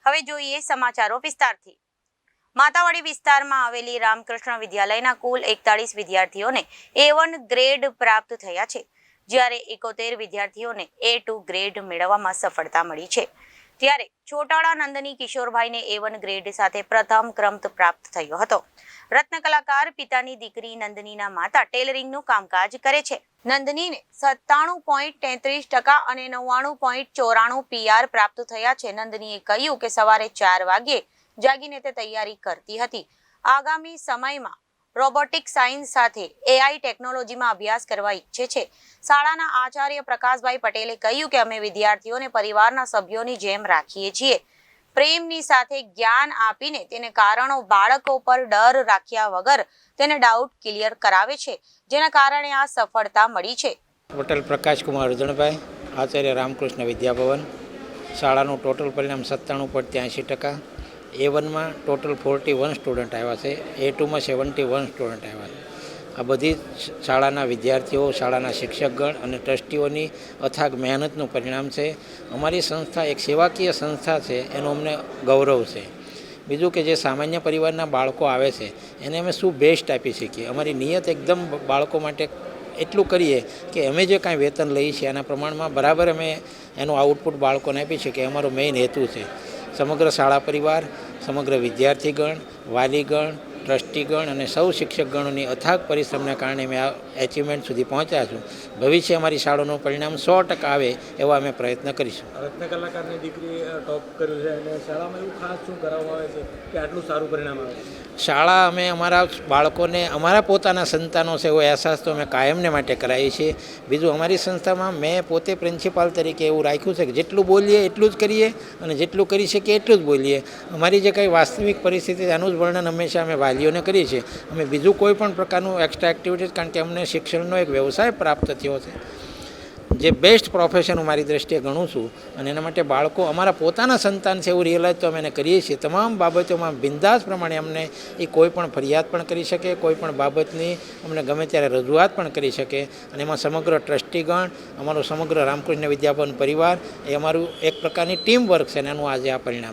હવે જોઈએ સમાચારો વિસ્તારથી। માતાવાડી વિસ્તારમાં આવેલી રામકૃષ્ણ વિદ્યાલયના કુલ 41 વિદ્યાર્થીઓને A1 ગ્રેડ પ્રાપ્ત થયા છે, જ્યારે 71 વિદ્યાર્થીઓને A2 ગ્રેડ મેળવવામાં સફળતા મળી છે। ત્યારે ચોટાળા નંદની કિશોરભાઈને A1 ગ્રેડ સાથે પ્રથમ ક્રમ પ્રાપ્ત થયો હતો। રત્ન કલાકાર પિતાની દીકરી નંદનીના માતા ટેલરિંગનું કામકાજ કરે છે। નંદનીને 97.33% અને 99.94 PR પ્રાપ્ત થયા છે। નંદનીએ કહ્યું કે સવારે 4 વાગ્યે જાગીને તે તૈયારી કરતી હતી। આગામી સમયમાં રોબોટિક સાયન્સ સાથે AI ટેકનોલોજીમાં અભ્યાસ કરવા ઈચ્છે છે। શાળાના આચાર્ય પ્રકાશભાઈ પટેલે કહ્યું કે અમે વિદ્યાર્થીઓને પરિવારના સભ્યોની જેમ રાખીએ છીએ। પ્રેમની સાથે જ્ઞાન આપીને તેને કારણો બાળકો પર ડર રાખ્યા વગર તેને ડાઉટ ક્લિયર કરાવે છે, જેના કારણે આ સફળતા મળી છે। હોટલ પ્રકાશકુમાર અર્જણભાઈ, આચાર્ય રામકૃષ્ણ વિદ્યાભવન। શાળાનું ટોટલ પરિણામ 97.83%। A1માં ટોટલ 41 સ્ટુડન્ટ આવ્યા છે, A2માં 71 સ્ટુડન્ટ આવ્યા છે। આ બધી શાળાના વિદ્યાર્થીઓ, શાળાના શિક્ષકગણ અને ટ્રસ્ટીઓની અથાગ મહેનતનું પરિણામ છે। અમારી સંસ્થા એક સેવાકીય સંસ્થા છે, એનું અમને ગૌરવ છે। બીજું કે જે સામાન્ય પરિવારના બાળકો આવે છે એને અમે શું બેસ્ટ આપી શકીએ। અમારી નિયત એકદમ બાળકો માટે એટલું કરીએ કે અમે જે કાંઈ વેતન લઈએ છીએ એના પ્રમાણમાં બરાબર અમે એનું આઉટપુટ બાળકોને આપી શકીએ। અમારો મેઇન હેતુ છે। સમગ્ર શાળા પરિવાર, સમગ્ર વિદ્યાર્થીગણ, વાલીગણ, ટ્રસ્ટીગણ અને સૌ શિક્ષકગણોની અથાગ પરિશ્રમના કારણે અમે આ એચિવમેન્ટ સુધી પહોંચ્યા છું। ભવિષ્ય અમારી શાળાનું પરિણામ 100% આવે એવા અમે પ્રયત્ન કરીશું। રત્ન કલાકારની દીકરી ટોપ કર્યું છે અને શાળામાં એવું ખાસ શું કરાવવામાં આવે છે કે આટલું સારું પરિણામ આવે છે? શાળા અમે અમારા બાળકોને અમારા પોતાના સંતાનો છે એવો અહેસાસ તો અમે કાયમને માટે કરાવીએ છીએ। બીજું અમારી સંસ્થામાં મેં પોતે પ્રિન્સિપાલ તરીકે એવું રાખ્યું છે કે જેટલું બોલીએ એટલું જ કરીએ અને જેટલું કરી શકીએ એટલું જ બોલીએ। અમારી જે કંઈ વાસ્તવિક પરિસ્થિતિ એનું જ વર્ણન હંમેશા અમે વાલીઓને કરીએ છીએ। અમે બીજું કોઈ પણ પ્રકારનું એક્સ્ટ્રા એક્ટિવિટીઝ, કારણ કે અમને શિક્ષણનો એક વ્યવસાય પ્રાપ્ત થયો છે, જે બેસ્ટ પ્રોફેશન હું મારી દ્રષ્ટિએ ગણું છું અને એના માટે બાળકો અમારા પોતાના સંતાન છે એવું રિયલાઇઝ તો અમે એને કરીએ છીએ। તમામ બાબતોમાં બિંદાસ પ્રમાણે અમને એ કોઈ પણ ફરિયાદ પણ કરી શકે, કોઈ પણ બાબતની અમને ગમે ત્યારે રજૂઆત પણ કરી શકે અને એમાં સમગ્ર ટ્રસ્ટીગણ, અમારો સમગ્ર રામકૃષ્ણ વિદ્યાભવન પરિવાર એ અમારું એક પ્રકારની ટીમ વર્ક છે અને એનું આજે આ પરિણામ